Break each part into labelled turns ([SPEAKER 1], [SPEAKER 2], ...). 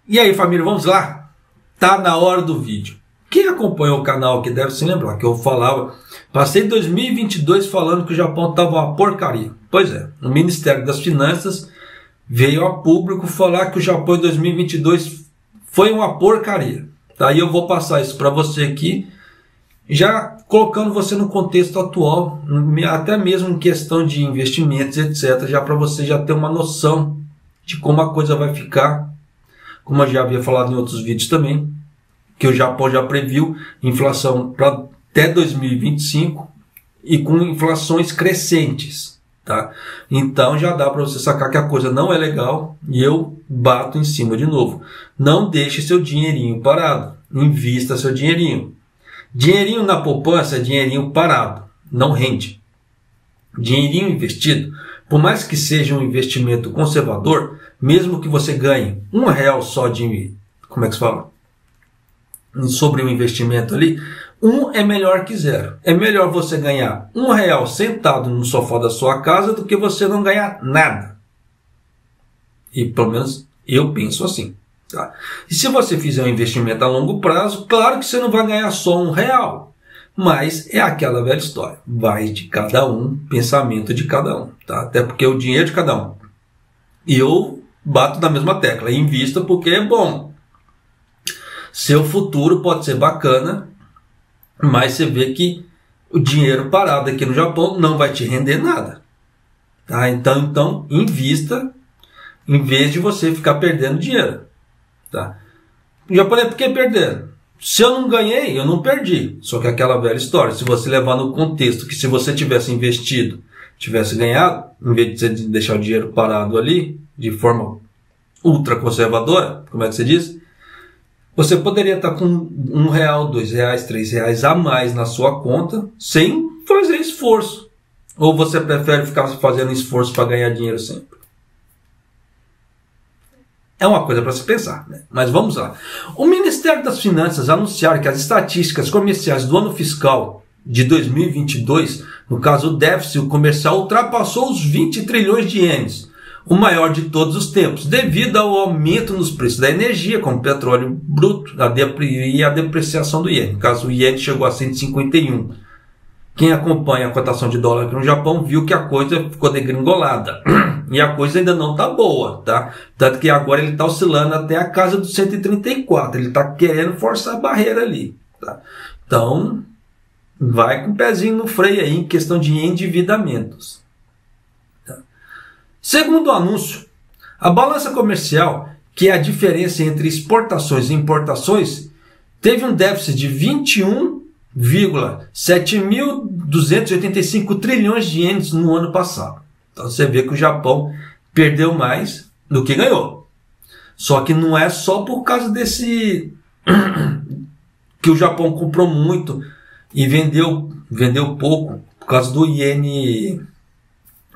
[SPEAKER 1] E aí, família, vamos lá? Tá na hora do vídeo. Quem acompanhou o canal aqui deve se lembrar que eu falava, passei 2022 falando que o Japão estava uma porcaria. Pois é, o Ministério das Finanças veio a público falar que o Japão em 2022 foi uma porcaria. Daí eu vou passar isso para você aqui, já colocando você no contexto atual, até mesmo em questão de investimentos, etc., já para você já ter uma noção de como a coisa vai ficar, como eu já havia falado em outros vídeos também, que o Japão já previu inflação para até 2025 e com inflações crescentes, tá? Então já dá para você sacar que a coisa não é legal e eu bato em cima de novo. Não deixe seu dinheirinho parado, invista seu dinheirinho. Dinheirinho na poupança é dinheirinho parado, não rende. Dinheirinho investido, por mais que seja um investimento conservador, mesmo que você ganhe R$1 só de, como é que se fala? Sobre o investimento ali, é melhor que zero. É melhor você ganhar R$1 sentado no sofá da sua casa do que você não ganhar nada. E pelo menos eu penso assim. Tá? E se você fizer um investimento a longo prazo, claro que você não vai ganhar só R$1. Mas é aquela velha história. Vai de cada um, pensamento de cada um. Tá? Até porque é o dinheiro de cada um. E eu bato na mesma tecla. Invista porque é bom. Seu futuro pode ser bacana, mas você vê que o dinheiro parado aqui no Japão não vai te render nada. Tá? Então invista em vez de você ficar perdendo dinheiro. Tá? O japonês, por que perdendo? Se eu não ganhei, eu não perdi. Só que aquela velha história, se você levar no contexto que se você tivesse investido, tivesse ganhado, em vez de deixar o dinheiro parado ali, de forma ultra conservadora, como é que você diz? Você poderia estar com R$1, R$2, R$3 a mais na sua conta, sem fazer esforço. Ou você prefere ficar fazendo esforço para ganhar dinheiro sempre? É uma coisa para se pensar, né? Mas vamos lá. O Ministério das Finanças anunciaram que as estatísticas comerciais do ano fiscal de 2022, no caso o déficit comercial, ultrapassou os 20 trilhões de ienes, o maior de todos os tempos, devido ao aumento nos preços da energia, como petróleo bruto e a depreciação do iene. No caso, o iene chegou a 151. Quem acompanha a cotação de dólar aqui no Japão viu que a coisa ficou degringolada. E a coisa ainda não está boa, tá? Tanto que agora ele está oscilando até a casa dos 134. Ele está querendo forçar a barreira ali, tá? Então, vai com o pezinho no freio aí em questão de endividamentos. Tá? Segundo o anúncio, a balança comercial, que é a diferença entre exportações e importações, teve um déficit de 21,7.285 trilhões de ienes no ano passado. Então você vê que o Japão perdeu mais do que ganhou. Só que não é só por causa desse que o Japão comprou muito e vendeu pouco por causa do iene,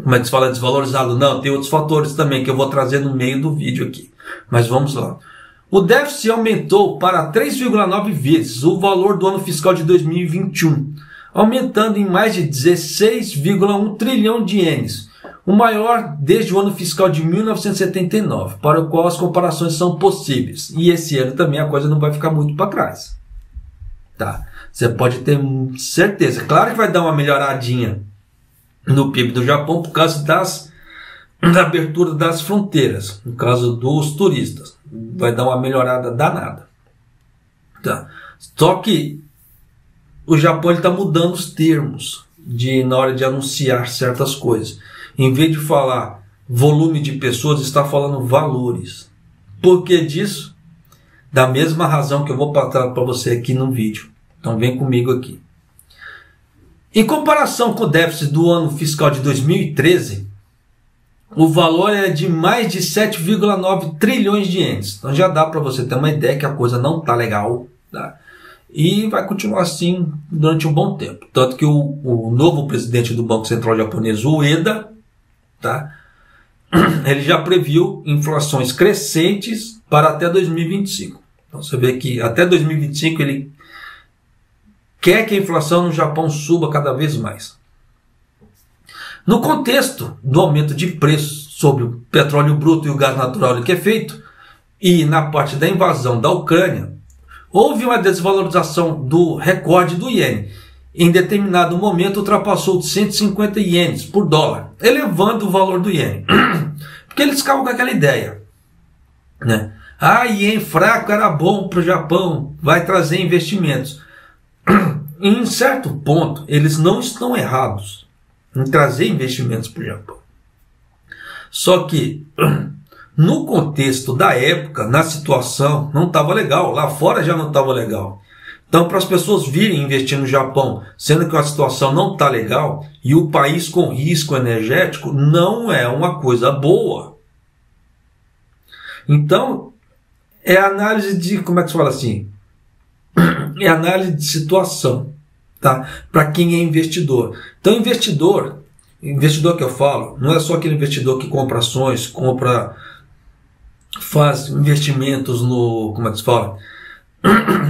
[SPEAKER 1] como é que se fala, desvalorizado. Não, tem outros fatores também que eu vou trazer no meio do vídeo aqui. Mas vamos lá. O déficit aumentou para 3,9 vezes o valor do ano fiscal de 2021, aumentando em mais de 16,1 trilhão de ienes, o maior desde o ano fiscal de 1979, para o qual as comparações são possíveis. E esse ano também a coisa não vai ficar muito para trás. Tá? Você pode ter certeza. Claro que vai dar uma melhoradinha no PIB do Japão por causa da abertura das fronteiras, no caso dos turistas. Vai dar uma melhorada danada. Tá? Só que o Japão está mudando os termos na hora de anunciar certas coisas. Em vez de falar volume de pessoas, está falando valores. Por que disso? Da mesma razão que eu vou passar para você aqui no vídeo. Então vem comigo aqui. Em comparação com o déficit do ano fiscal de 2013, o valor é de mais de 7,9 trilhões de ienes. Então já dá para você ter uma ideia que a coisa não está legal. Tá? E vai continuar assim durante um bom tempo. Tanto que o novo presidente do Banco Central japonês, o Ueda, tá? Ele já previu inflações crescentes para até 2025. Então você vê que até 2025 ele quer que a inflação no Japão suba cada vez mais. No contexto do aumento de preços sobre o petróleo bruto e o gás natural que é feito, e na parte da invasão da Ucrânia, houve uma desvalorização do recorde do iene. Em determinado momento ultrapassou de 150 ienes por dólar, elevando o valor do iene. Porque eles ficavam com aquela ideia, né? Iene fraco era bom para o Japão, vai trazer investimentos. Em certo ponto, eles não estão errados em trazer investimentos para o Japão. Só que, no contexto da época, na situação, não estava legal. Lá fora já não estava legal. Então, para as pessoas virem investir no Japão, sendo que a situação não está legal, e o país com risco energético, não é uma coisa boa. Então, é análise de, como é que se fala assim? É análise de situação, tá? Para quem é investidor. Então, investidor que eu falo, não é só aquele investidor que compra ações, faz investimentos no, como é que se fala?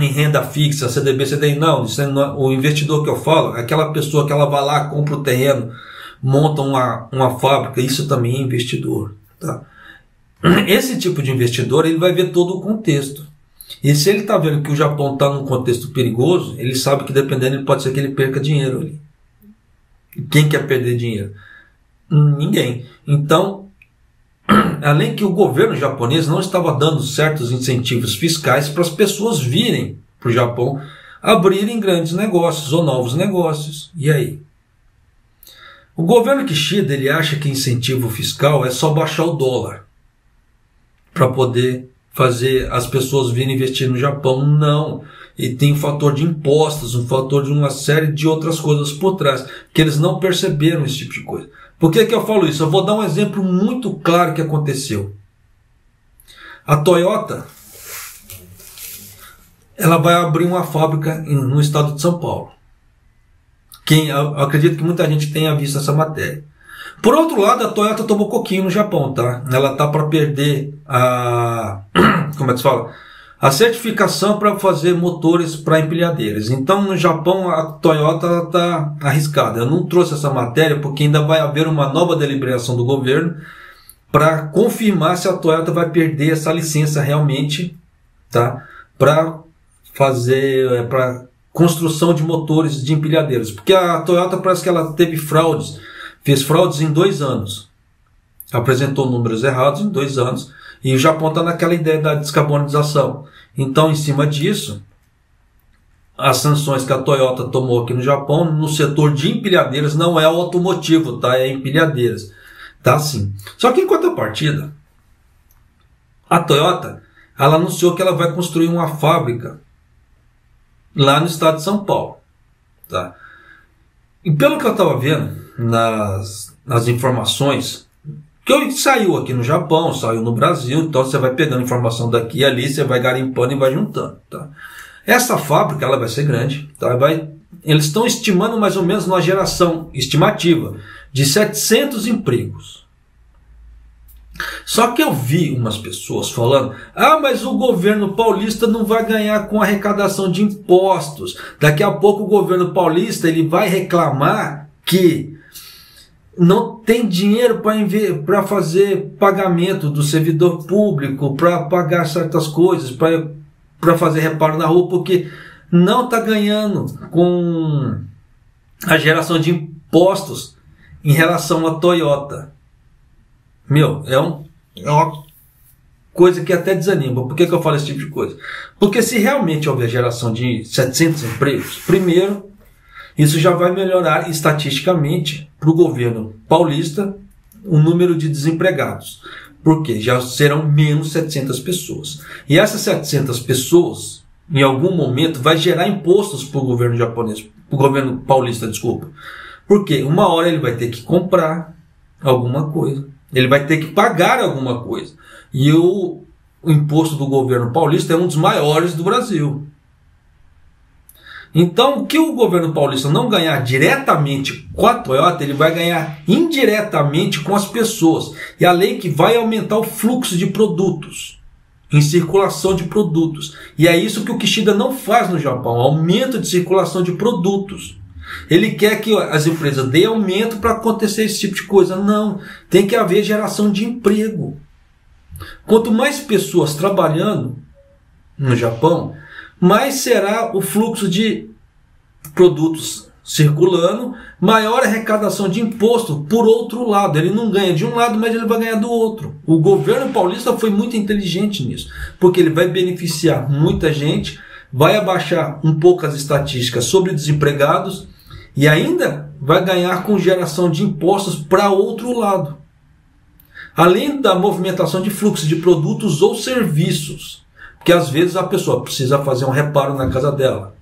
[SPEAKER 1] Em renda fixa, CDB, CDI, não. O investidor que eu falo é aquela pessoa que ela vai lá, compra o terreno, monta uma fábrica, isso também é investidor, tá? Esse tipo de investidor, ele vai ver todo o contexto. E se ele está vendo que o Japão está num contexto perigoso, ele sabe que dependendo, pode ser que ele perca dinheiro ali. Quem quer perder dinheiro? Ninguém. Então, além que o governo japonês não estava dando certos incentivos fiscais para as pessoas virem para o Japão abrirem grandes negócios ou novos negócios. E aí? O governo Kishida, ele acha que incentivo fiscal é só baixar o dólar para poder fazer as pessoas virem investir no Japão. Não. E tem um fator de impostos, um fator de uma série de outras coisas por trás, que eles não perceberam esse tipo de coisa. Por que eu falo isso? Eu vou dar um exemplo muito claro que aconteceu. A Toyota, ela vai abrir uma fábrica no estado de São Paulo. Eu acredito que muita gente tenha visto essa matéria. Por outro lado, a Toyota tomou coquinho no Japão, tá? Ela tá para perder como é que se fala? A certificação para fazer motores para empilhadeiras. Então, no Japão, a Toyota está arriscada. Eu não trouxe essa matéria porque ainda vai haver uma nova deliberação do governo para confirmar se a Toyota vai perder essa licença realmente, tá? Para fazer para construção de motores de empilhadeiras. Porque a Toyota parece que ela teve fraudes, fez fraudes em 2 anos. Apresentou números errados em 2 anos. E o Japão está naquela ideia da descarbonização. Então, em cima disso, as sanções que a Toyota tomou aqui no Japão, no setor de empilhadeiras, não é automotivo, tá? É empilhadeiras. Tá sim. Só que em contrapartida, a Toyota, ela anunciou que ela vai construir uma fábrica lá no estado de São Paulo. Tá? E pelo que eu estava vendo nas informações, que saiu aqui no Japão, saiu no Brasil, então você vai pegando informação daqui e ali, você vai garimpando e vai juntando. Tá? Essa fábrica ela vai ser grande, tá? Eles estão estimando mais ou menos uma geração estimativa de 700 empregos. Só que eu vi umas pessoas falando, mas o governo paulista não vai ganhar com arrecadação de impostos. Daqui a pouco o governo paulista ele vai reclamar que não tem dinheiro para fazer pagamento do servidor público, para pagar certas coisas, para fazer reparo na rua, porque não está ganhando com a geração de impostos em relação à Toyota. É uma coisa que até desanima. Por que eu falo esse tipo de coisa? Porque se realmente houver geração de 700 empregos, primeiro, isso já vai melhorar estatisticamente para o governo paulista o número de desempregados. Porque já serão menos 700 pessoas. E essas 700 pessoas, em algum momento, vai gerar impostos para o governo japonês, para o governo paulista, desculpa. Porque uma hora ele vai ter que comprar alguma coisa. Ele vai ter que pagar alguma coisa. E o imposto do governo paulista é um dos maiores do Brasil. Então, o que o governo paulista não ganhar diretamente com a Toyota, ele vai ganhar indiretamente com as pessoas. E a lei que vai aumentar o fluxo de produtos, em circulação de produtos. E é isso que o Kishida não faz no Japão, aumento de circulação de produtos. Ele quer que as empresas deem aumento para acontecer esse tipo de coisa. Não, tem que haver geração de emprego. Quanto mais pessoas trabalhando no Japão, mais será o fluxo de produtos circulando, maior arrecadação de imposto por outro lado. Ele não ganha de um lado, mas ele vai ganhar do outro. O governo paulista foi muito inteligente nisso, porque ele vai beneficiar muita gente, vai abaixar um pouco as estatísticas sobre desempregados e ainda vai ganhar com geração de impostos para outro lado. Além da movimentação de fluxo de produtos ou serviços, porque às vezes a pessoa precisa fazer um reparo na casa dela,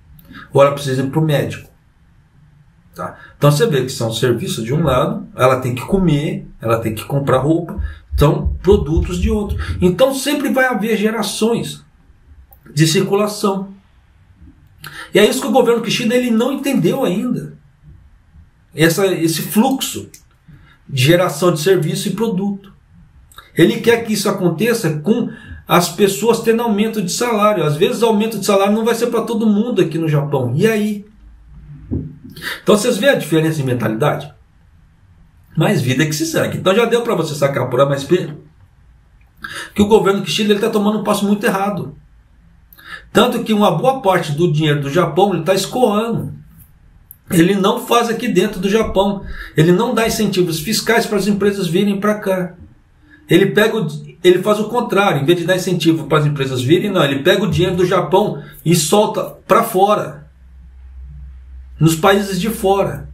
[SPEAKER 1] ou ela precisa ir para o médico. Tá? Então você vê que são serviços de um lado, ela tem que comer, ela tem que comprar roupa, então produtos de outro. Então sempre vai haver gerações de circulação. E é isso que o governo Kishida ele não entendeu ainda. Esse fluxo de geração de serviço e produto. Ele quer que isso aconteça com as pessoas tendo aumento de salário. Às vezes o aumento de salário não vai ser para todo mundo aqui no Japão. E aí? Então vocês veem a diferença de mentalidade? Mais vida que se segue. Então já deu para você sacar por A mais B que o governo Kishida está tomando um passo muito errado. Tanto que uma boa parte do dinheiro do Japão ele está escoando. Ele não faz aqui dentro do Japão. Ele não dá incentivos fiscais para as empresas virem para cá. Ele faz o contrário. Em vez de dar incentivo para as empresas virem, não. Ele pega o dinheiro do Japão e solta para fora. Nos países de fora.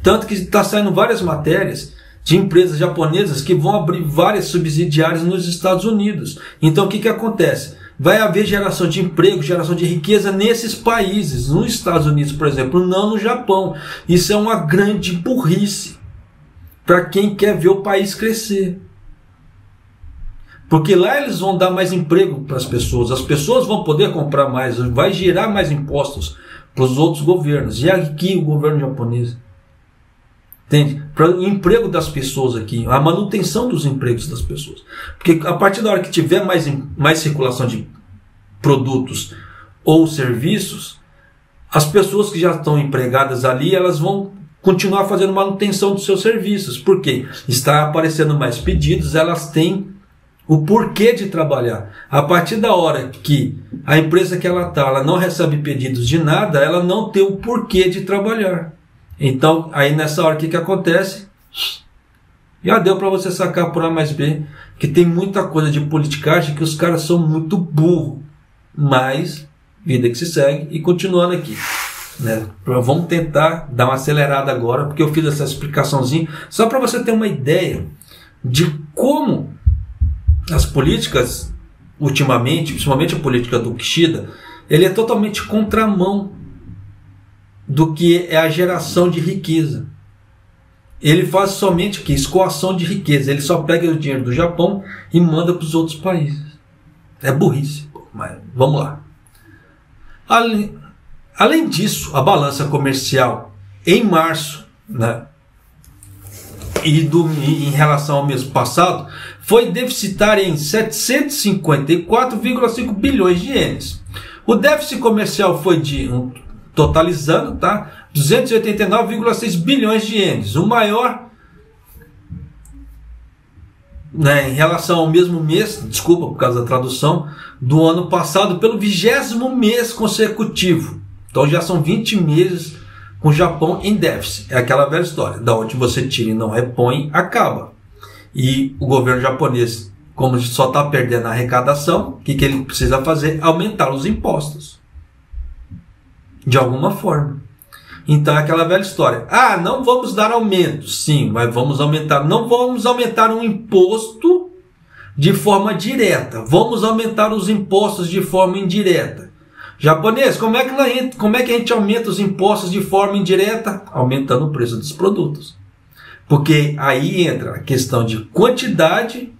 [SPEAKER 1] Tanto que está saindo várias matérias de empresas japonesas que vão abrir várias subsidiárias nos Estados Unidos. Então o que acontece? Vai haver geração de emprego, geração de riqueza nesses países. Nos Estados Unidos, por exemplo, não no Japão. Isso é uma grande burrice para quem quer ver o país crescer. Porque lá eles vão dar mais emprego para as pessoas vão poder comprar mais, vai gerar mais impostos para os outros governos. E aqui o governo japonês, entende? Para o emprego das pessoas aqui, a manutenção dos empregos das pessoas. Porque a partir da hora que tiver mais circulação de produtos ou serviços, as pessoas que já estão empregadas ali, elas vão continuar fazendo manutenção dos seus serviços. Por quê? Está aparecendo mais pedidos, elas têm o porquê de trabalhar. A partir da hora que a empresa que ela está, ela não recebe pedidos de nada, ela não tem o porquê de trabalhar. Então, aí nessa hora o que acontece? Já deu para você sacar por A mais B que tem muita coisa de politicagem que os caras são muito burros. Mas, vida que se segue e continuando aqui. Né? Vamos tentar dar uma acelerada agora, porque eu fiz essa explicaçãozinha só para você ter uma ideia de como as políticas, ultimamente, principalmente a política do Kishida, ele é totalmente contramão do que é a geração de riqueza. Ele faz somente aqui, escoação de riqueza. Ele só pega o dinheiro do Japão e manda para os outros países. É burrice, mas vamos lá. Além disso, a balança comercial em março, né, em relação ao mês passado, foi deficitária em 754,5 bilhões de ienes. O déficit comercial foi totalizando, tá, 289,6 bilhões de ienes, o maior, né, em relação ao mesmo mês, desculpa por causa da tradução, do ano passado, pelo 20º mês consecutivo. Então já são 20 meses com o Japão em déficit. É aquela velha história, da onde você tira e não repõe, acaba. E o governo japonês, como só está perdendo a arrecadação, o que ele precisa fazer? Aumentar os impostos. De alguma forma. Então é aquela velha história. Ah, não vamos dar aumento. Sim, mas vamos aumentar. Não vamos aumentar um imposto de forma direta. Vamos aumentar os impostos de forma indireta. Japonês, como é que a gente aumenta os impostos de forma indireta? Aumentando o preço dos produtos. Porque aí entra a questão de quantidade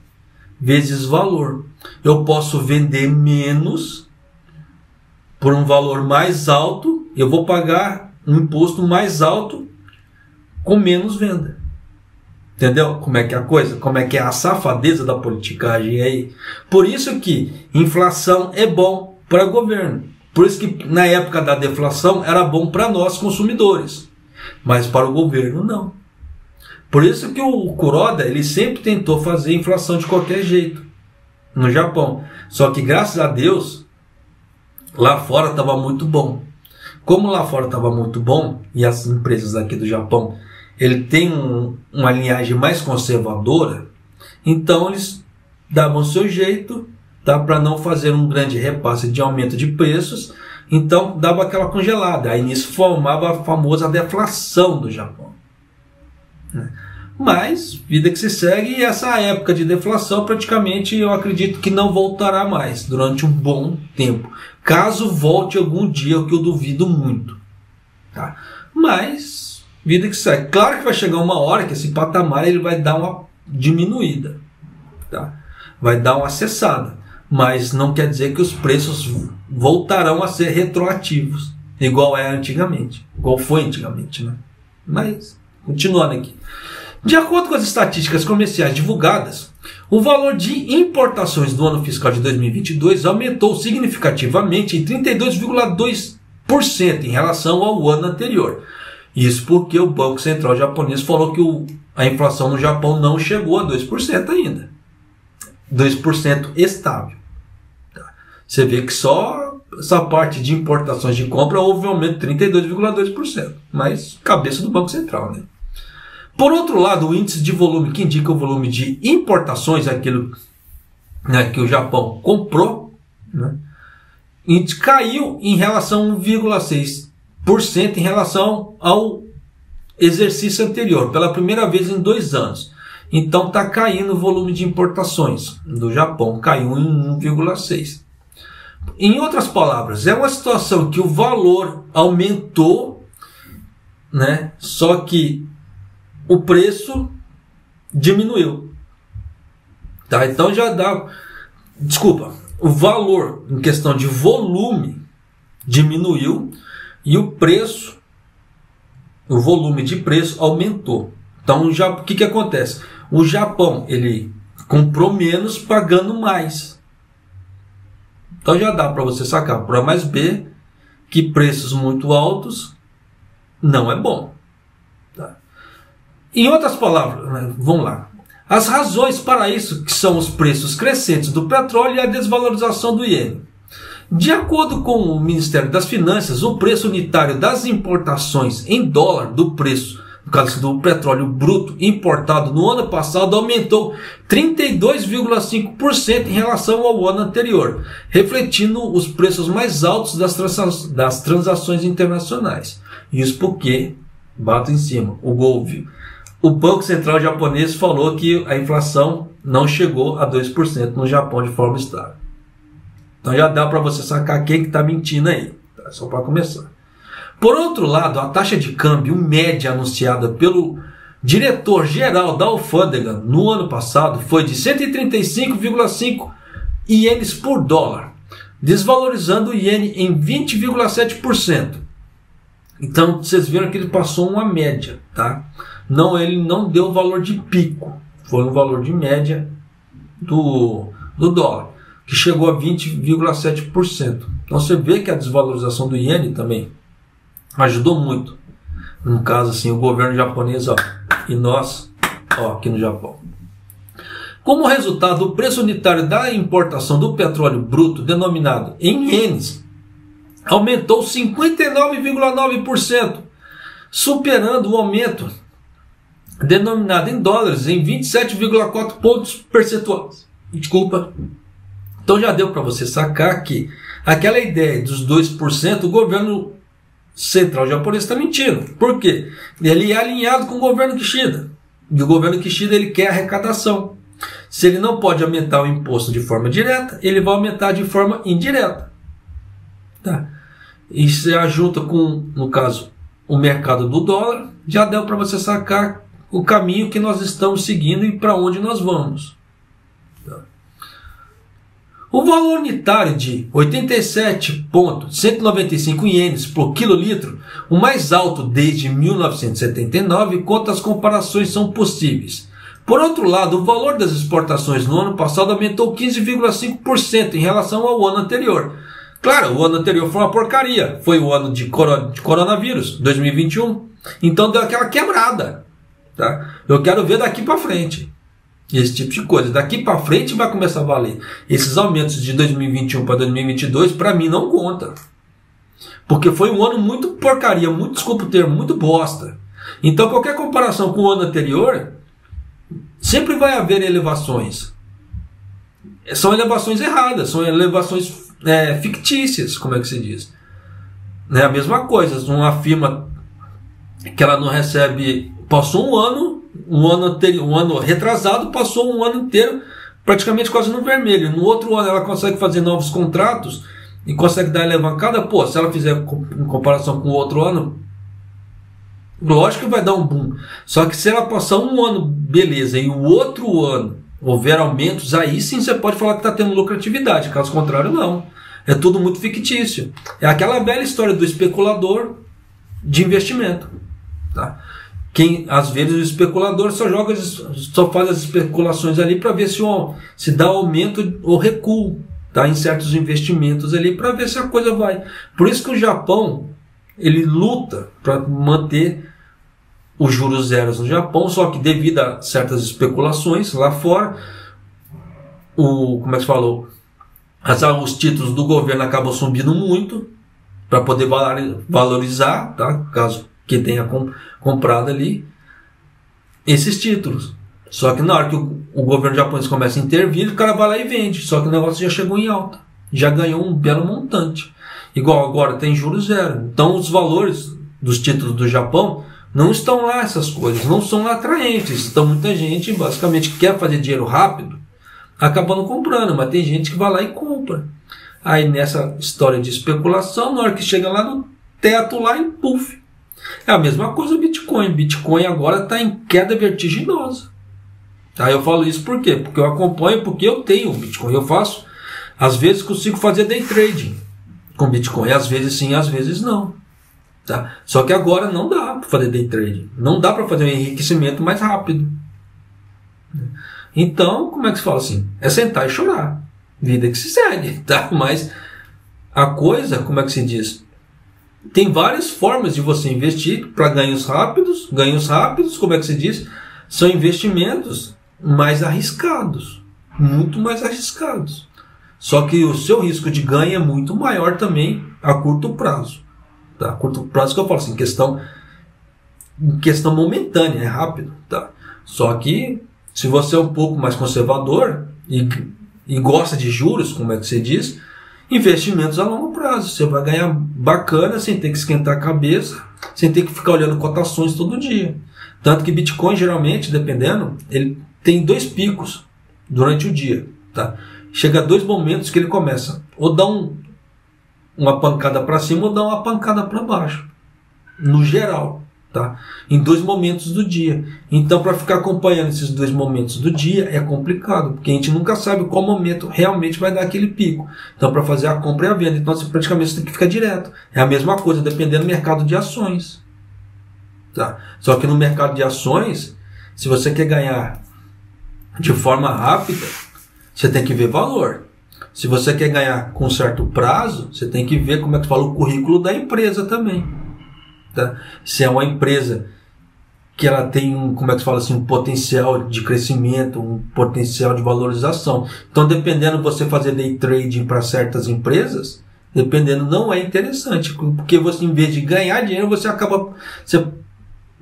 [SPEAKER 1] vezes valor. Eu posso vender menos por um valor mais alto, eu vou pagar um imposto mais alto com menos venda. Entendeu? Como é que é a coisa? Como é que é a safadeza da politicagem aí? Por isso que inflação é bom para o governo. Por isso que na época da deflação era bom para nós consumidores, mas para o governo não. Por isso que o Kuroda ele sempre tentou fazer inflação de qualquer jeito. no Japão. Só que graças a Deus, lá fora estava muito bom. Como lá fora estava muito bom, e as empresas aqui do Japão, ele tem uma linhagem mais conservadora, então eles davam o seu jeito, tá, para não fazer um grande repasse de aumento de preços, então dava aquela congelada. Aí nisso formava a famosa deflação do Japão. Mas, vida que se segue, e essa época de deflação praticamente eu acredito que não voltará mais durante um bom tempo. Caso volte algum dia, o que eu duvido muito. Tá? Mas, vida que segue. Claro que vai chegar uma hora que esse patamar ele vai dar uma diminuída. Tá? Vai dar uma cessada. Mas não quer dizer que os preços voltarão a ser retroativos. Igual é antigamente. Igual foi antigamente. Né? Mas, continuando aqui. De acordo com as estatísticas comerciais divulgadas, o valor de importações do ano fiscal de 2022 aumentou significativamente em 32,2% em relação ao ano anterior. Isso porque o Banco Central japonês falou que a inflação no Japão não chegou a 2% ainda. 2% estável. Você vê que só essa parte de importações de compra houve um aumento de 32,2%. Mas cabeça do Banco Central, né? Por outro lado, o índice de volume, que indica o volume de importações, aquilo, né, que o Japão comprou, né, caiu em relação a 1,6% em relação ao exercício anterior, pela primeira vez em 2 anos. Então está caindo o volume de importações do Japão, caiu em 1,6%. Em outras palavras, é uma situação que o valor aumentou, né, só que o preço diminuiu. Tá? Então já dá... Desculpa. O valor em questão de volume diminuiu e o preço, o volume de preço aumentou. Então já, o que acontece? O Japão ele comprou menos pagando mais. Então já dá para você sacar por A mais B que preços muito altos não é bom. Em outras palavras, vamos lá. As razões para isso que são os preços crescentes do petróleo e a desvalorização do iene. De acordo com o Ministério das Finanças, o preço unitário das importações em dólar do preço, no caso do petróleo bruto importado no ano passado, aumentou 32,5% em relação ao ano anterior, refletindo os preços mais altos das transações internacionais. Isso porque, bato em cima, o Banco Central japonês falou que a inflação não chegou a 2% no Japão de forma estável. Então já dá para você sacar quem que está mentindo aí. Tá? Só para começar. Por outro lado, a taxa de câmbio média anunciada pelo diretor-geral da alfândega no ano passado foi de 135,5 ienes por dólar, desvalorizando o iene em 20,7%. Então vocês viram que ele passou uma média, tá? Não, ele não deu valor de pico, foi um valor de média do dólar, que chegou a 20,7%. Então você vê que a desvalorização do iene também ajudou muito. No caso, assim, o governo japonês, ó, e nós, ó, aqui no Japão. Como resultado, o preço unitário da importação do petróleo bruto, denominado em ienes, aumentou 59,9%, superando o aumento denominado em dólares em 27,4 pontos percentuais. Desculpa. Então já deu para você sacar que aquela ideia dos 2%, o governo central japonês está mentindo. Por quê? Ele é alinhado com o governo Kishida. E o governo Kishida ele quer arrecadação. Se ele não pode aumentar o imposto de forma direta, ele vai aumentar de forma indireta. Tá? E se ajunta com, no caso, o mercado do dólar, já deu para você sacar o caminho que nós estamos seguindo e para onde nós vamos. Tá? O valor unitário de 87,195 ienes por quilolitro, o mais alto desde 1979, quanto as comparações são possíveis. Por outro lado, o valor das exportações no ano passado aumentou 15,5% em relação ao ano anterior. Claro, o ano anterior foi uma porcaria, foi o ano de coronavírus, 2021, então deu aquela quebrada. Tá? Eu quero ver daqui para frente. Esse tipo de coisa. Daqui para frente vai começar a valer. Esses aumentos de 2021 para 2022, para mim, não conta. Porque foi um ano muito porcaria, muito, desculpa o termo, muito bosta. Então, qualquer comparação com o ano anterior, sempre vai haver elevações. São elevações erradas, são elevações fictícias, como é que se diz. É a mesma coisa, uma firma que ela não recebe, passou um ano retrasado, passou um ano inteiro praticamente quase no vermelho. No outro ano ela consegue fazer novos contratos e consegue dar alavancada. Pô, se ela fizer em comparação com o outro ano, lógico que vai dar um boom. Só que se ela passar um ano, beleza, e o outro ano houver aumentos, aí sim você pode falar que está tendo lucratividade. Caso contrário, não. É tudo muito fictício. É aquela velha história do especulador de investimento. Tá? Às vezes o especulador só faz as especulações ali para ver se dá aumento ou recuo, tá? Em certos investimentos ali, para ver se a coisa vai. Por isso que o Japão ele luta para manter os juros zeros no Japão, só que devido a certas especulações lá fora, como é que se falou? Os títulos do governo acabam subindo muito para poder valorizar, tá? Caso que tenha comprado ali esses títulos. Só que na hora que o governo japonês começa a intervir, o cara vai lá e vende. Só que o negócio já chegou em alta, já ganhou um belo montante. Igual agora tem juros zero. Então os valores dos títulos do Japão não estão lá, essas coisas não são lá atraentes. Então muita gente basicamente quer fazer dinheiro rápido, acaba não comprando, mas tem gente que vai lá e compra. Aí nessa história de especulação, na hora que chega lá no teto lá, em puff. É a mesma coisa o Bitcoin. Bitcoin agora está em queda vertiginosa. Aí eu falo isso por quê? Porque eu acompanho, porque eu tenho Bitcoin. Eu faço, às vezes consigo fazer day trading com Bitcoin. Às vezes sim, às vezes não. Tá? Só que agora não dá para fazer day trading. Não dá para fazer um enriquecimento mais rápido. Então, como é que se fala assim? É sentar e chorar. Vida que se segue. Tá? Mas a coisa, como é que se diz? Tem várias formas de você investir para ganhos rápidos. Ganhos rápidos, como é que se diz? São investimentos mais arriscados. Muito mais arriscados. Só que o seu risco de ganho é muito maior também a curto prazo. Tá? A curto prazo que eu falo assim, questão momentânea, é rápido. Tá? Só que se você é um pouco mais conservador e gosta de juros, como é que se diz, investimentos a longo prazo. Você vai ganhar bacana sem ter que esquentar a cabeça, sem ter que ficar olhando cotações todo dia. Tanto que Bitcoin, geralmente, dependendo, ele tem 2 picos durante o dia. Tá? Chega a 2 momentos que ele começa ou dá uma pancada para cima ou dá uma pancada para baixo. No geral. Tá? Em 2 momentos do dia. Então, para ficar acompanhando esses 2 momentos do dia é complicado, porque a gente nunca sabe qual momento realmente vai dar aquele pico. Então, para fazer a compra e a venda, então você praticamente tem que ficar direto. É a mesma coisa, dependendo do mercado de ações. Tá? Só que no mercado de ações, se você quer ganhar de forma rápida, você tem que ver valor. Se você quer ganhar com certo prazo, você tem que ver, como é que fala, o currículo da empresa também. Tá? Se é uma empresa que ela tem como é que se fala assim, um potencial de crescimento, um potencial de valorização. Então, dependendo de você fazer day trading para certas empresas, dependendo, não é interessante, porque você, em vez de ganhar dinheiro,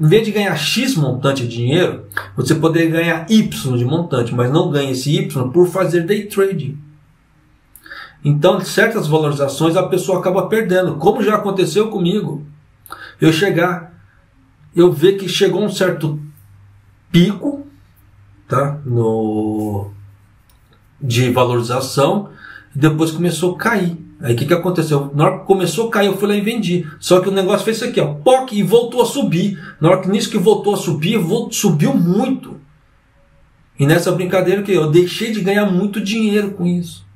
[SPEAKER 1] em vez de ganhar X montante de dinheiro, você poderia ganhar Y de montante, mas não ganha esse Y por fazer day trading. Então, certas valorizações a pessoa acaba perdendo, como já aconteceu comigo. Eu ver que chegou um certo pico, tá? De valorização, e depois começou a cair. Aí o que aconteceu? Na hora que começou a cair, eu fui lá e vendi. Só que o negócio fez isso aqui, ó, POC, e voltou a subir. Na hora que nisso que voltou a subir, subiu muito. E nessa brincadeira que eu deixei de ganhar muito dinheiro com isso.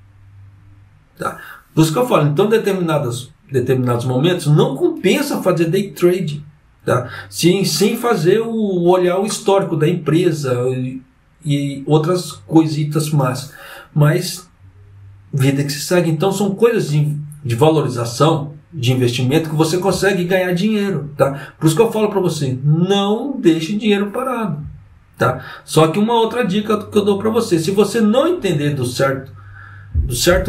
[SPEAKER 1] Tá? Por isso que eu falo, então determinados momentos não compensa fazer day trade, tá? Sem fazer olhar o histórico da empresa e outras coisitas mas vida que se segue. Então são coisas de valorização, de investimento, que você consegue ganhar dinheiro, tá? Por isso que eu falo para você, não deixe dinheiro parado. Tá? Só que uma outra dica que eu dou para você, se você não entender do certo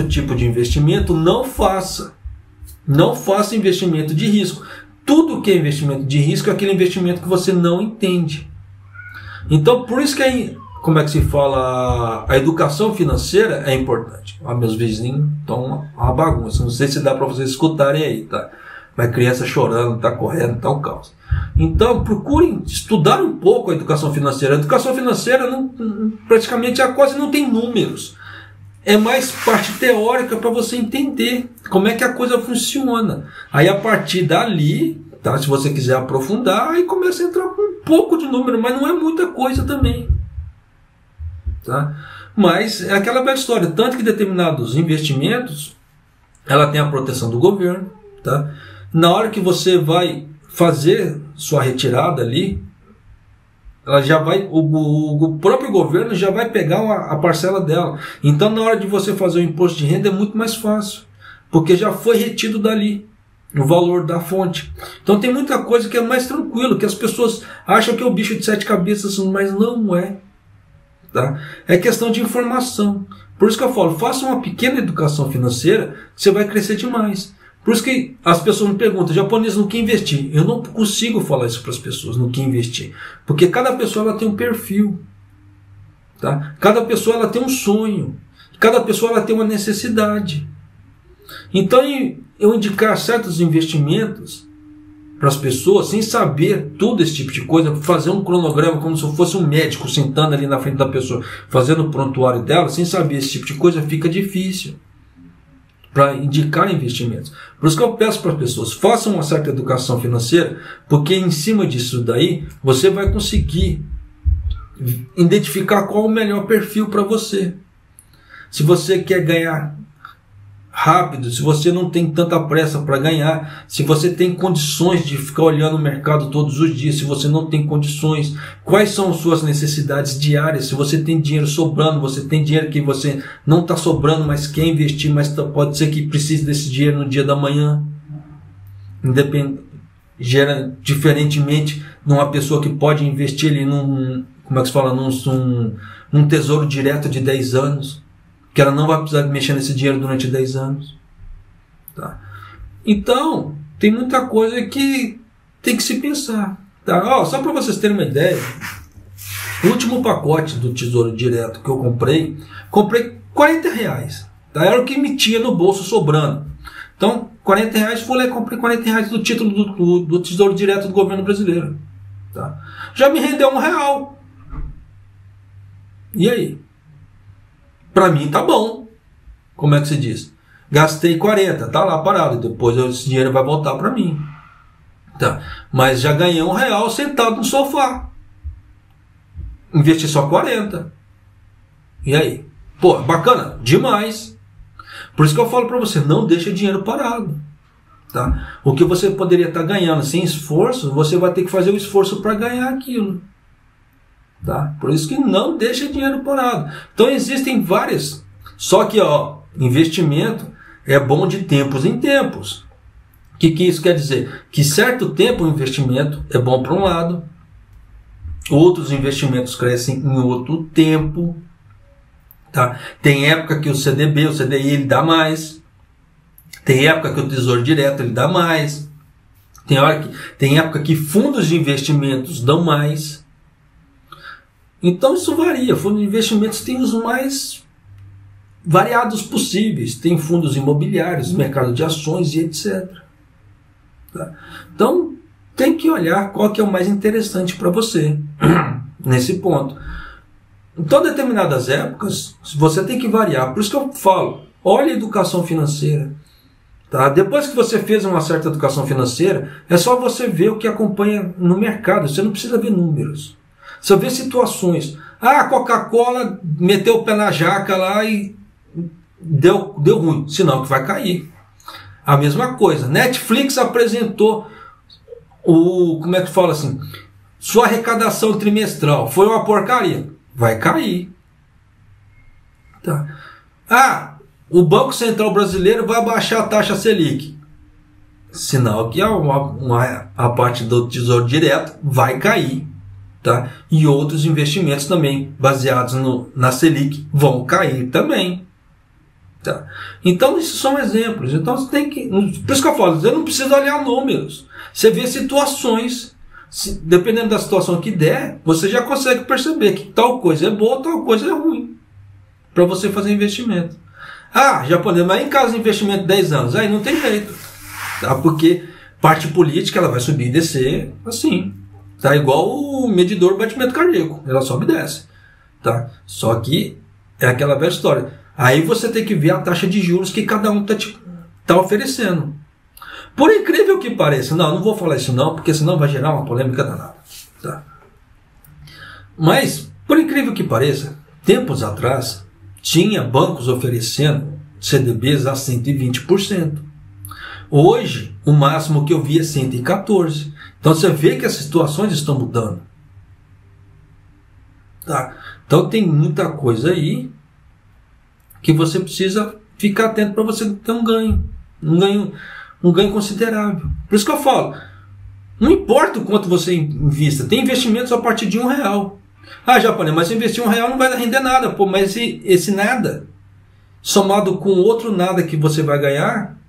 [SPEAKER 1] tipo de investimento, não faça investimento de risco. Tudo que é investimento de risco é aquele investimento que você não entende. Então, por isso que como é que se fala, a educação financeira é importante. Meus vizinhos estão uma bagunça, não sei se dá para vocês escutarem aí, tá? Vai criança chorando, tá correndo, tá um caos. Então, procurem estudar um pouco a educação financeira. A educação financeira praticamente quase não tem números. É mais parte teórica para você entender como é que a coisa funciona. Aí, a partir dali, tá, se você quiser aprofundar, aí começa a entrar com um pouco de número, mas não é muita coisa também. Tá? Mas é aquela velha história. Tanto que determinados investimentos, ela tem a proteção do governo. Tá? Na hora que você vai fazer sua retirada ali, ela já vai, o próprio governo já vai pegar a parcela dela. Então, na hora de você fazer o imposto de renda é muito mais fácil, porque já foi retido dali o valor da fonte. Então, tem muita coisa que é mais tranquilo, que as pessoas acham que é o bicho de sete cabeças, mas não é. Tá? É questão de informação. Por isso que eu falo, faça uma pequena educação financeira, que você vai crescer demais. Por isso que as pessoas me perguntam, japonês, no que investir? Eu não consigo falar isso para as pessoas, no que investir. Porque cada pessoa ela tem um perfil. Tá? Cada pessoa ela tem um sonho. Cada pessoa ela tem uma necessidade. Então, eu indicar certos investimentos para as pessoas, sem saber todo esse tipo de coisa, fazer um cronograma como se eu fosse um médico sentando ali na frente da pessoa, fazendo o prontuário dela, sem saber esse tipo de coisa, fica difícil para indicar investimentos. Por isso que eu peço para as pessoas, façam uma certa educação financeira, porque em cima disso daí, você vai conseguir identificar qual o melhor perfil para você. Se você quer ganhar rápido, se você não tem tanta pressa para ganhar, se você tem condições de ficar olhando o mercado todos os dias, se você não tem condições, quais são as suas necessidades diárias, se você tem dinheiro sobrando, você tem dinheiro que você não está sobrando, mas quer investir, mas pode ser que precise desse dinheiro no dia da manhã, diferentemente de uma pessoa que pode investir ali num tesouro direto de 10 anos, que ela não vai precisar mexer nesse dinheiro durante 10 anos. Tá? Então, tem muita coisa que tem que se pensar. Tá? Só para vocês terem uma ideia, o último pacote do Tesouro Direto que eu comprei R$40. Tá? Era o que me tinha no bolso sobrando. Então, R$40, fui lá e comprei R$40 do título do Tesouro Direto do governo brasileiro. Tá? Já me rendeu R$1. E aí? Para mim tá bom. Como é que se diz? Gastei 40, tá lá parado. Depois esse dinheiro vai voltar para mim. Tá. Mas já ganhei R$1 sentado no sofá. Investi só 40. E aí? Pô, bacana? Demais. Por isso que eu falo para você, não deixa dinheiro parado. Tá? O que você poderia estar ganhando sem esforço, você vai ter que fazer o esforço para ganhar aquilo. Tá? Por isso que não deixa dinheiro parado. Então existem várias. Só que investimento é bom de tempos em tempos. O que isso quer dizer? Que certo tempo o investimento é bom para um lado, outros investimentos crescem em outro tempo. Tá? Tem época que o CDI ele dá mais. Tem época que o Tesouro Direto ele dá mais. Tem época que fundos de investimentos dão mais. Então isso varia. Fundos de investimentos tem os mais variados possíveis. Tem fundos imobiliários, mercado de ações e etc. Tá? Então tem que olhar qual que é o mais interessante para você nesse ponto. Em todas determinadas épocas você tem que variar. Por isso que eu falo, olha a educação financeira. Tá? Depois que você fez uma certa educação financeira, é só você ver o que acompanha no mercado. Você não precisa ver números. Você vê situações. A Coca-Cola meteu o pé na jaca lá e deu ruim. Sinal que vai cair. A mesma coisa. Netflix apresentou como é que fala assim? Sua arrecadação trimestral foi uma porcaria. Vai cair. Tá. O Banco Central Brasileiro vai baixar a taxa Selic. Sinal que a parte do Tesouro Direto vai cair. tá? E outros investimentos também baseados na Selic vão cair também. Tá? Então, isso são exemplos. Então, você tem que. Por isso que eu falo, você não precisa olhar números. Você vê situações. Dependendo da situação que der, você já consegue perceber que tal coisa é boa, tal coisa é ruim. Para você fazer investimento. Ah, japonês, mas em caso de investimento de 10 anos, aí não tem jeito. Tá? Porque parte política ela vai subir e descer assim. Tá? Igual o medidor batimento cardíaco. Ela sobe e desce. Tá? Só que é aquela velha história. Aí você tem que ver a taxa de juros que cada um tá oferecendo. Por incrível que pareça, não vou falar isso não, porque senão vai gerar uma polêmica danada. Tá? Mas, por incrível que pareça, tempos atrás, tinha bancos oferecendo CDBs a 120%. Hoje, o máximo que eu vi é 114%. Então você vê que as situações estão mudando. Tá? Então tem muita coisa aí que você precisa ficar atento para você ter um ganho considerável. Por isso que eu falo, não importa o quanto você invista, tem investimentos a partir de R$1. Ah, japonês, mas se investir R$1 não vai render nada. Pô, mas esse nada, somado com outro nada que você vai ganhar,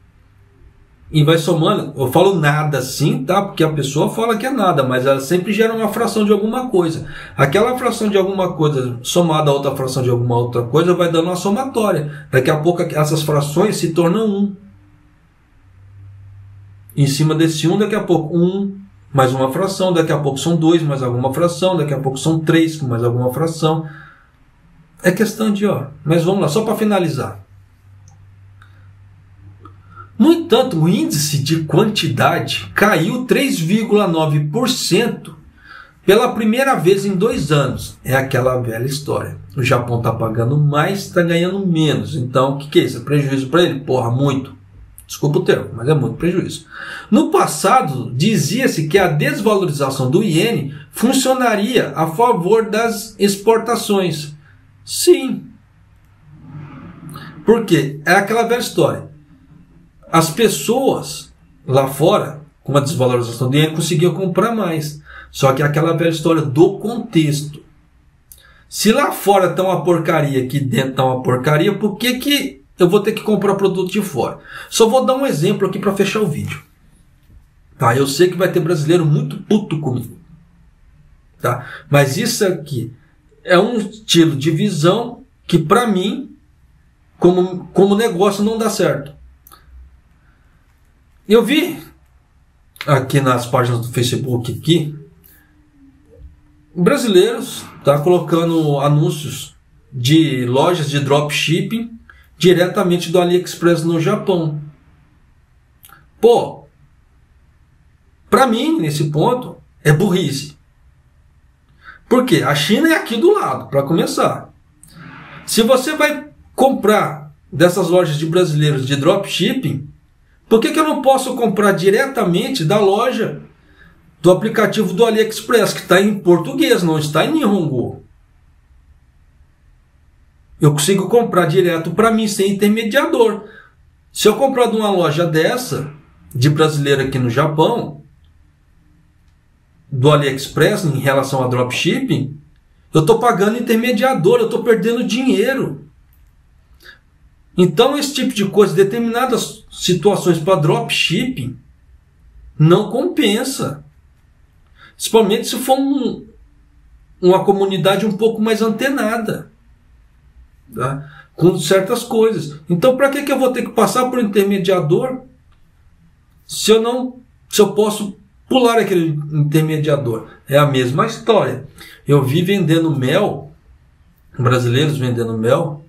[SPEAKER 1] e vai somando, eu falo nada sim, tá? Porque a pessoa fala que é nada, mas ela sempre gera uma fração de alguma coisa. Aquela fração de alguma coisa somada a outra fração de alguma outra coisa vai dando uma somatória. Daqui a pouco essas frações se tornam 1. Em cima desse 1, daqui a pouco 1 mais uma fração, daqui a pouco são 2 mais alguma fração, daqui a pouco são 3 mais alguma fração. É questão de, mas vamos lá, só para finalizar. No entanto, o índice de quantidade caiu 3,9% pela primeira vez em 2 anos. É aquela velha história. O Japão está pagando mais, está ganhando menos. Então, o que é isso? É prejuízo para ele? Porra, muito. Desculpa o termo, mas é muito prejuízo. No passado, dizia-se que a desvalorização do iene funcionaria a favor das exportações. Sim. Por quê? É aquela velha história. As pessoas lá fora, com a desvalorização do iene, conseguiam comprar mais. Só que é aquela velha história do contexto. Se lá fora está uma porcaria, aqui dentro está uma porcaria, por que eu vou ter que comprar produto de fora? Só vou dar um exemplo aqui para fechar o vídeo. Tá? Eu sei que vai ter brasileiro muito puto comigo. Tá? Mas isso aqui é um estilo de visão que, para mim, como negócio, não dá certo. Eu vi aqui nas páginas do Facebook aqui, brasileiros colocando anúncios de lojas de dropshipping diretamente do AliExpress no Japão. Pô, para mim, nesse ponto, é burrice. Por quê? A China é aqui do lado, para começar. Se você vai comprar dessas lojas de brasileiros de dropshipping, por que eu não posso comprar diretamente da loja do aplicativo do AliExpress, que está em português, não está em Nihongo? Eu consigo comprar direto para mim, sem intermediador. Se eu comprar de uma loja dessa, de brasileiro aqui no Japão, do AliExpress, em relação a dropshipping, eu estou pagando intermediador, eu estou perdendo dinheiro. Então, esse tipo de coisa, determinadas situações para dropshipping, não compensa. Principalmente se for uma comunidade um pouco mais antenada, tá? Com certas coisas. Então, para que eu vou ter que passar por intermediador se eu posso pular aquele intermediador? É a mesma história. Eu vi vendendo mel, brasileiros vendendo mel,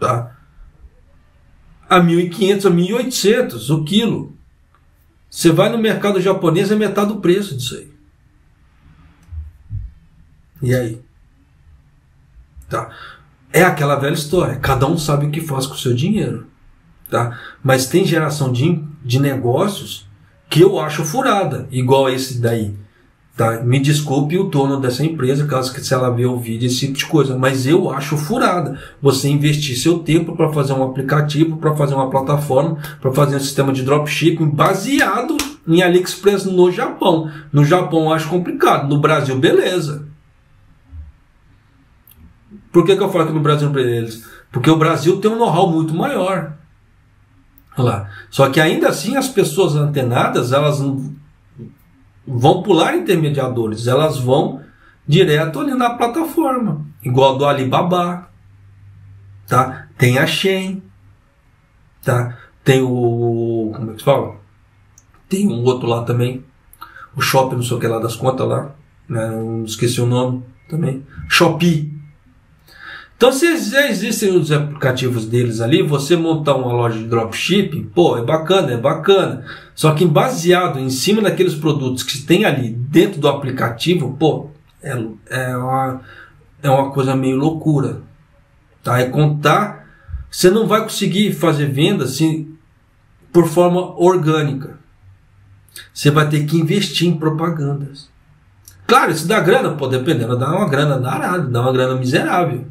[SPEAKER 1] tá? A 1.500, a 1.800 o quilo. Você vai no mercado japonês, é metade do preço disso aí. E aí? Tá. É aquela velha história. Cada um sabe o que faz com o seu dinheiro. Tá? Mas tem geração de negócios que eu acho furada. Igual esse daí. Tá? Me desculpe o dono dessa empresa, caso que se ela ver o vídeo, esse tipo de coisa. Mas eu acho furada você investir seu tempo para fazer um aplicativo, para fazer uma plataforma, para fazer um sistema de dropshipping baseado em AliExpress no Japão. No Japão eu acho complicado, no Brasil beleza. Por que eu falo que no Brasil beleza? Porque o Brasil tem um know-how muito maior. Olha lá. Só que ainda assim as pessoas antenadas, elas vão pular intermediadores, elas vão direto ali na plataforma, igual do Alibaba, tá? Tem a Shein, tá? Tem o, como é que se fala? Tem um outro lá também, o Shopping, não sei o que lá das contas lá, né? Esqueci o nome também, Shopee. Então, se já existem os aplicativos deles ali, você montar uma loja de dropshipping, pô, é bacana, é bacana. Só que baseado em cima daqueles produtos que tem ali dentro do aplicativo, pô, é uma coisa meio loucura. Tá? É contar, você não vai conseguir fazer venda assim, por forma orgânica. Você vai ter que investir em propagandas. Claro, isso dá grana, pô, dependendo, dá uma grana danada, dá uma grana miserável.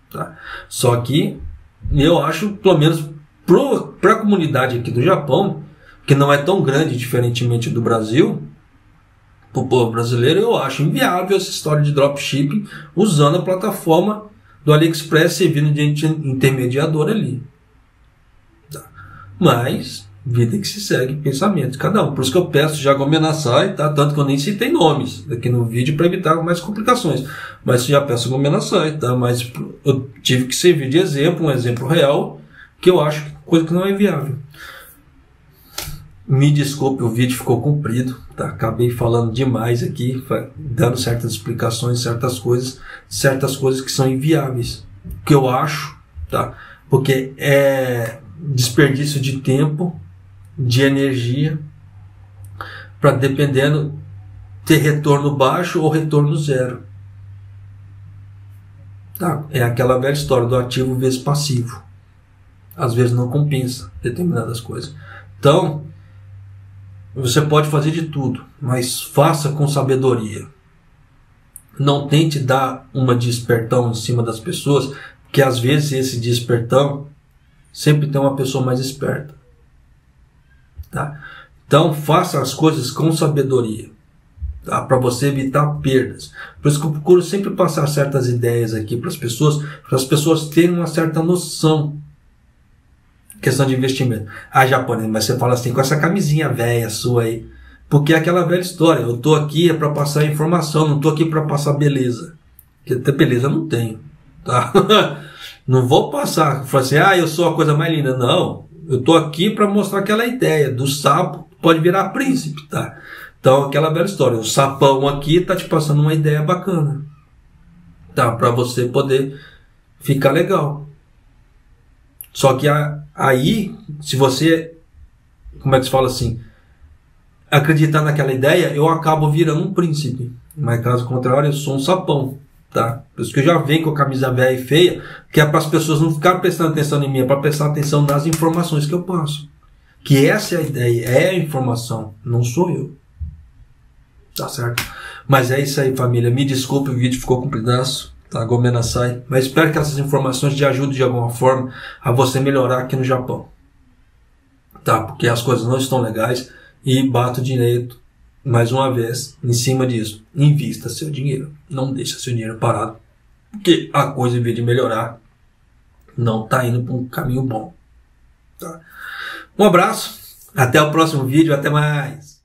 [SPEAKER 1] Tá? Só que eu acho, pelo menos para a comunidade aqui do Japão, que não é tão grande, diferentemente do Brasil, para o povo brasileiro, eu acho inviável essa história de dropshipping usando a plataforma do AliExpress servindo de intermediador ali. Tá? Mas, vida que se segue, pensamento de cada um. Por isso que eu peço já Gomen Nasai, tá? Tanto que eu nem citei nomes aqui no vídeo para evitar mais complicações. Mas já peço Gomen Nasai, tá? Mas eu tive que servir de exemplo, um exemplo real, que eu acho coisa que não é viável. Me desculpe, o vídeo ficou comprido, tá? Acabei falando demais aqui, dando certas explicações, certas coisas que são inviáveis. Que eu acho, tá? Porque é desperdício de tempo, de energia, para dependendo ter retorno baixo ou retorno zero. Tá? É aquela velha história do ativo vezes passivo. Às vezes não compensa determinadas coisas. Então, você pode fazer de tudo, mas faça com sabedoria. Não tente dar uma de espertão em cima das pessoas, porque às vezes esse de espertão sempre tem uma pessoa mais esperta. Tá? Então faça as coisas com sabedoria, tá? Para você evitar perdas. Por isso que eu procuro sempre passar certas ideias aqui para as pessoas terem uma certa noção. Questão de investimento. Ah, japonês, mas você fala assim com essa camisinha velha sua aí, porque é aquela velha história. Eu tô aqui é para passar informação, não tô aqui para passar beleza. Porque até beleza eu não tenho, tá? Não vou passar, falar assim, eu sou a coisa mais linda. Não, eu tô aqui para mostrar aquela ideia do sapo pode virar príncipe, tá? Então, aquela velha história, o sapão aqui tá te passando uma ideia bacana, tá? Para você poder ficar legal. Só que aí, se você, como é que se fala assim, acreditar naquela ideia, eu acabo virando um príncipe. Mas caso contrário, eu sou um sapão. Tá? Por isso que eu já venho com a camisa velha e feia, que é para as pessoas não ficarem prestando atenção em mim, é para prestar atenção nas informações que eu passo. Que essa é a ideia, é a informação, não sou eu. Tá certo? Mas é isso aí, família. Me desculpe, o vídeo ficou compridaço, tá? Gomen Nasai. Mas espero que essas informações te ajudem de alguma forma a você melhorar aqui no Japão. Tá? Porque as coisas não estão legais e bato direito. Mais uma vez, em cima disso, invista seu dinheiro. Não deixe seu dinheiro parado. Porque a coisa, em vez de melhorar, não está indo para um caminho bom. Tá? Um abraço. Até o próximo vídeo. Até mais.